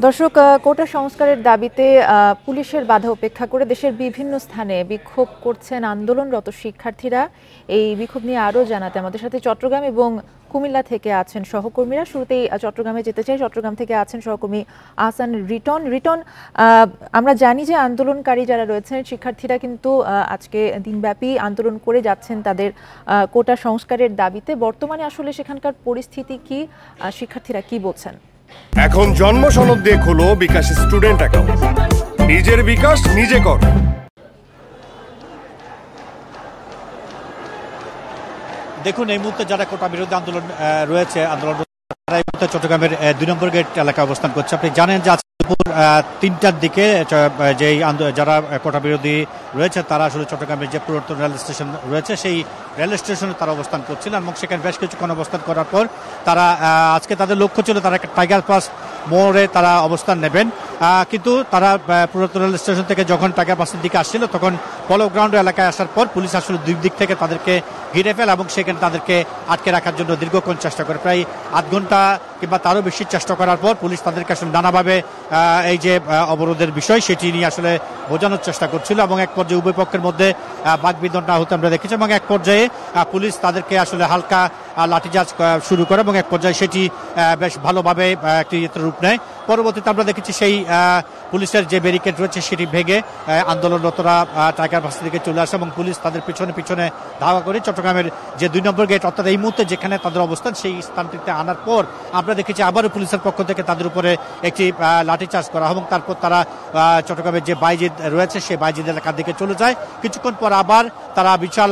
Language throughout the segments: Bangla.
দর্শক, কোটা সংস্কারের দাবিতে পুলিশের বাধা উপেক্ষা করে দেশের বিভিন্ন স্থানে বিক্ষোভ করছেন আন্দোলনরত শিক্ষার্থীরা। এই বিক্ষোভ নিয়ে আরও জানাতে আমাদের সাথে চট্টগ্রাম এবং কুমিল্লা থেকে আছেন সহকর্মীরা। শুরুতেই চট্টগ্রামে যেতে চাই। চট্টগ্রাম থেকে আছেন সহকর্মী আহসান রিটন। আমরা জানি যে আন্দোলনকারী যারা রয়েছেন শিক্ষার্থীরা কিন্তু আজকে দিনব্যাপী আন্দোলন করে যাচ্ছেন তাদের কোটা সংস্কারের দাবিতে। বর্তমানে আসলে সেখানকার পরিস্থিতি কি, শিক্ষার্থীরা কি বলছেন? এখন জন্ম সনদ দিয়ে খোলো বিকাশ স্টুডেন্ট অ্যাকাউন্ট। নিজের বিকাশ নিজে কর। দেখুন, এই মুহূর্তে যারা কোটা বিরোধী আন্দোলন রয়েছে, তারা এই মুহূর্তে চট্টগ্রামের ২ নম্বর গেট এলাকায় অবস্থান করছে। আপনি জানেন যে দুপুর ৩টার দিকে যারা কোটা বিরোধী রয়েছে তারা আসলে চট্টগ্রামের যে পুরাতন রেল স্টেশন রয়েছে সেই রেল স্টেশনে তারা অবস্থান করছিলেন এবং সেখানে বেশ কিছুক্ষণ অবস্থান করার পর তারা আজকে তাদের লক্ষ্য ছিল তারা একটা টাইগার পাস মোড়ে তারা অবস্থান নেবেন। কিন্তু তারা পুরাতন রেল স্টেশন থেকে যখন টাইগার পাসের দিকে আসছিল তখন পলো গ্রাউন্ড এলাকায় আসার পর পুলিশ আসলে দুই দিক থেকে তাদেরকে ঘিরে ফেলে এবং সেখানে তাদেরকে আটকে রাখার জন্য দীর্ঘক্ষণ চেষ্টা করে। প্রায় আধ ঘন্টা কিংবা তারও বেশি চেষ্টা করার পর পুলিশ তাদেরকে আসলে নানাভাবে এই যে অবরোধের বিষয় সেটি নিয়ে আসলে বোঝানোর চেষ্টা করছিল এবং এক পর্যায়ে উভয় পক্ষের মধ্যে বাকবিতণ্ডা হতে আমরা দেখেছি এবং এক পর্যায়ে পুলিশ তাদেরকে আসলে হালকা লাঠিচার্জ শুরু করে এবং এক পর্যায়ে সেটি বেশ ভালোভাবে একটি রূপ নেয়। পরবর্তীতে আমরা দেখেছি সেই পুলিশের যে ব্যারিকেড রয়েছে সেটি ভেঙে আন্দোলনরতরা টাইগার পাস দিকে চলে আসে এবং পুলিশ তাদের পিছনে ধাওয়া করে চট্টগ্রামের যে ২ নম্বর গেট অর্থাৎ এই মুহূর্তে যেখানে তাদের অবস্থান সেই স্থানটিতে আনার পর আমরা দেখেছি আবারও পুলিশের পক্ষ থেকে তাদের উপরে একটি লাঠিচার্জ করা এবং তারপর তারা চট্টগ্রামের যে বাইজিদ রয়েছে সেই বাইজিদ এলাকার দিকে চলে যায়। কিছুক্ষণ পর আবার তারা বিশাল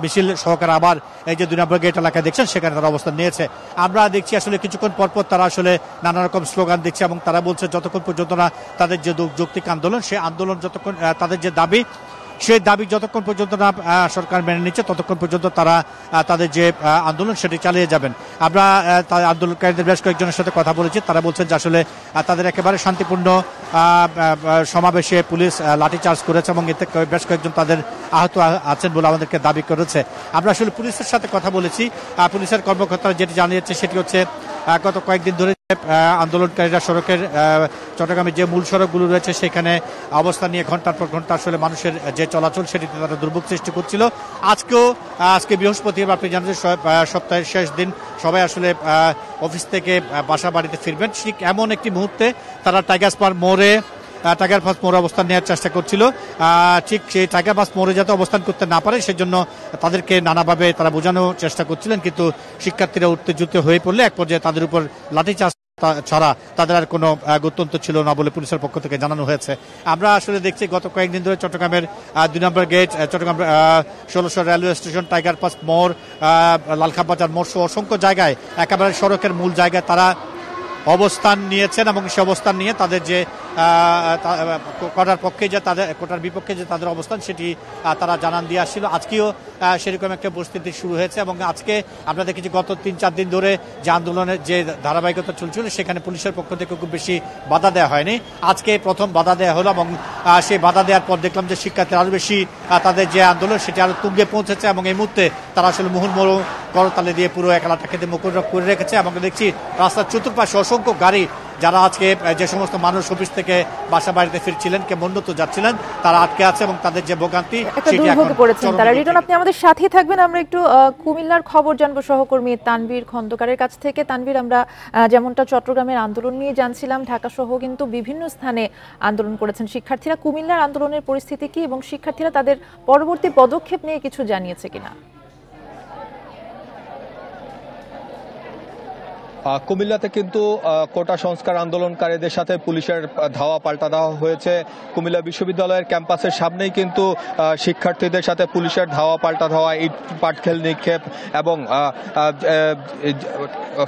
মিছিল সহকারে আবার এই যে ২ নম্বর গেট এলাকায় দেখছেন সেখানে তারা অবস্থান নিয়েছে। আমরা দেখছি আসলে কিছুক্ষণ পর তারা আসলে নানা রকম স্লোগান দিচ্ছে এবং তারা বলছে যতক্ষণ পর্যন্ত না তাদের যে যৌক্তিক আন্দোলন সেই আন্দোলন যতক্ষণ তাদের যে দাবি সেই দাবি যতক্ষণ পর্যন্ত না সরকার মেনে নিচ্ছে ততক্ষণ পর্যন্ত তারা তাদের যে আন্দোলন সেটি চালিয়ে যাবেন। আমরা আন্দোলনকারীদের বেশ কয়েকজনের সাথে কথা বলেছি, তারা বলছেন যে আসলে তাদের একেবারে শান্তিপূর্ণ সমাবেশে পুলিশ লাঠিচার্জ করেছে এবং এতে বেশ কয়েকজন তাদের আহত আছেন বলে আমাদেরকে দাবি করেছে। আমরা আসলে পুলিশের সাথে কথা বলেছি, পুলিশের কর্মকর্তারা যেটি জানিয়েছে সেটি হচ্ছে গত কয়েকদিন ধরে আন্দোলনকারীরা সড়কের চট্টগ্রামের যে মূল সড়কগুলো রয়েছে সেখানে অবস্থান নিয়ে ঘন্টার পর ঘন্টা আসলে মানুষের যে চলাচল সেটিতে তারা দুর্ভোগ সৃষ্টি করছিল। আজকে বৃহস্পতিবার, আপনি জানেন যে সপ্তাহের শেষ দিন সবাই আসলে অফিস থেকে বাসা বাড়িতে ফিরবেন, ঠিক এমন একটি মুহূর্তে তারা টাইগার পাস মোড়ে অবস্থান নেওয়ার চেষ্টা করছিল। ঠিক সেই টাইগার পাস মোড়ে যাতে অবস্থান করতে না পারে সেজন্য তাদেরকে নানাভাবে তারা বোঝানোর চেষ্টা করছিলেন, কিন্তু শিক্ষার্থীরা উত্তেজিত হয়ে পড়লে এক পর্যায়ে তাদের উপর লাঠিচার্জ ছাড়া তাদের আর কোনো গত্যন্তর ছিল না বলে পুলিশের পক্ষ থেকে জানানো হয়েছে। আমরা আসলে দেখছি গত কয়েকদিন ধরে চট্টগ্রামের ২ number gate, Chattogram ১৬০০ railway station, Tiger Pass মোড়, লালখাঁ বাজার মোড় সহ অসংখ্য জায়গায় একেবারে সড়কের মূল জায়গায় তারা অবস্থান নিয়েছেন এবং সে অবস্থান নিয়ে তাদের যে কোটার বিপক্ষে যে তাদের অবস্থান সেটি তারা জানান দিয়ে আসছিল। আজকেও সেরকম একটা পরিস্থিতি শুরু হয়েছে এবং আজকে আমরা দেখেছি গত ৩-৪ দিন ধরে যে আন্দোলনের যে ধারাবাহিকতা চলছিল সেখানে পুলিশের পক্ষ থেকে খুব বেশি বাধা দেওয়া হয়নি। আজকে প্রথম বাধা দেওয়া হলো এবং সেই বাধা দেওয়ার পর দেখলাম যে শিক্ষার্থীরা আরও বেশি তাদের যে আন্দোলন সেটি আরও তুঙ্গে পৌঁছেছে এবং এই মুহূর্তে তারা আসলে মুহুর্মুহু করতালে দিয়ে পুরো এলাকাকে মুখর করে রেখেছে এবং দেখছি রাস্তার চতুর্পাশে অসংখ্য গাড়ি, যারা আজকে যে সমস্ত মানুষ অফিস থেকে বাসা বাড়িতে ফিরছিলেন কে মন্নত যাচ্ছিলেন তারা আটকে আছে এবং তাদের যে ভোগান্তি দুর্ভোগে পড়েছেন তারা। রিটন, আপনি আমাদের সাথেই থাকবেন। আমরা একটু কুমিল্লার খবর জানবো সহকর্মী তানভীর খন্দকারের কাছ থেকে। তানভীর, আমরা যেমনটা চট্টগ্রামের আন্দোলন নিয়ে জানছিলাম, ঢাকা সহ কিন্তু বিভিন্ন স্থানে আন্দোলন করেছেন শিক্ষার্থীরা। কুমিল্লার আন্দোলনের পরিস্থিতি কি এবং শিক্ষার্থীরা তাদের পরবর্তী পদক্ষেপ নিয়ে কিছু জানিয়েছে কিনা? কুমিল্লাতে কিন্তু কোটা সংস্কার আন্দোলনকারীদের সাথে পুলিশের ধাওয়া পাল্টা দেওয়া হয়েছে। কুমিল্লা বিশ্ববিদ্যালয়ের ক্যাম্পাসের সামনেই কিন্তু শিক্ষার্থীদের সাথে পুলিশের ধাওয়া পাল্টা ধাওয়া, ইট পাটকেল নিক্ষেপ এবং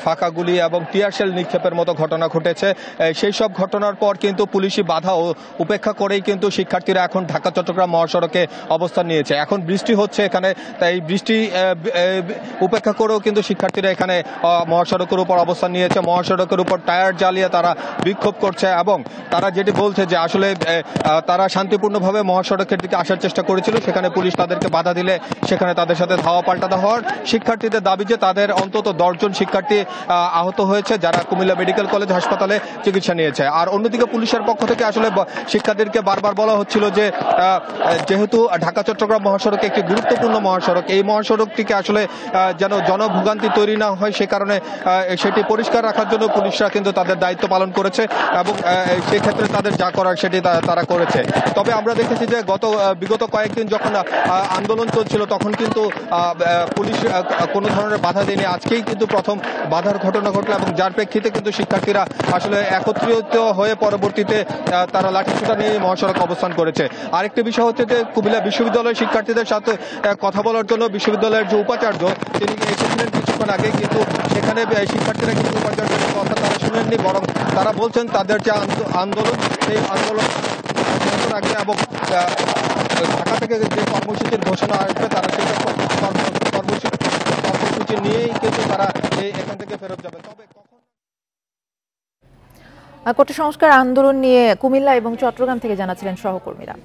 ফাঁকা গুলি এবং টিয়ারশেল নিক্ষেপের মতো ঘটনা ঘটেছে। সেই সব ঘটনার পর কিন্তু পুলিশি বাধা উপেক্ষা করেই কিন্তু শিক্ষার্থীরা এখন ঢাকা চট্টগ্রাম মহাসড়কে অবস্থান নিয়েছে। এখন বৃষ্টি হচ্ছে এখানে, তাই বৃষ্টি উপেক্ষা করেও কিন্তু শিক্ষার্থীরা এখানে মহাসড়কের উপর অবস্থান নিয়েছে। মহাসড়কের উপর টায়ার জ্বালিয়ে তারা বিক্ষোভ করছে এবং তারা যেটি বলছে যে আসলে তারা শান্তিপূর্ণভাবে মহাসড়কের দিকে আসার চেষ্টা করেছিল, সেখানে পুলিশ তাদেরকে বাধা দিলে সেখানে তাদের সাথে ধাওয়া পাল্টা হওয়ার। শিক্ষার্থীদের দাবি যে তাদের অন্তত 10 জন শিক্ষার্থী আহত হয়েছে, যারা কুমিল্লা মেডিকেল কলেজ হাসপাতালে চিকিৎসা নিয়েছে। আর অন্যদিকে পুলিশের পক্ষ থেকে আসলে শিক্ষার্থীদেরকে বারবার বলা হচ্ছিল যে যেহেতু ঢাকা চট্টগ্রাম মহাসড়ক একটি গুরুত্বপূর্ণ মহাসড়ক, এই মহাসড়কটিকে আসলে যেন জনভোগান্তি তৈরি না হয় সে কারণে সেটি পরিষ্কার রাখার জন্য পুলিশরা কিন্তু তাদের দায়িত্ব পালন করেছে এবং সেক্ষেত্রে তাদের যা করার সেটি তারা করেছে। তবে আমরা দেখেছি যে বিগত কয়েকদিন যখন আন্দোলন চলছিল তখন কিন্তু পুলিশ কোনো ধরনের বাধা দেয়নি। আজকেই কিন্তু প্রথম বাধার ঘটনা ঘটলো এবং যার প্রেক্ষিতে কিন্তু শিক্ষার্থীরা আসলে একত্রিত হয়ে পরবর্তীতে তারা লাঠিসোঁটা নিয়ে মহাসড়ক অবস্থান করেছে। আরেকটি বিষয় হচ্ছে যে কুমিল্লা বিশ্ববিদ্যালয়ের শিক্ষার্থীদের সাথে কথা বলার জন্য বিশ্ববিদ্যালয়ের যে উপাচার্য তিনি এসেছিলেন কিছুক্ষণ আগে, কিন্তু সেখানে শিক্ষার্থীরা কিন্তু উপাচার্যের কথা তারা শুনেননি, বরং তারা বলছেন তাদের যে আন্দোলন সেই আন্দোলন রাখবে এবং ঢাকা থেকে যে কর্মসূচির ঘোষণা আসবে তারা সেই কর্মসূচি নিয়েই কিন্তু তারা এখান থেকে ফেরত যাবে। তবে কোটা সংস্কার আন্দোলন নিয়ে কুমিল্লা এবং চট্টগ্রাম থেকে জানাচ্ছিলেন সহকর্মীরা।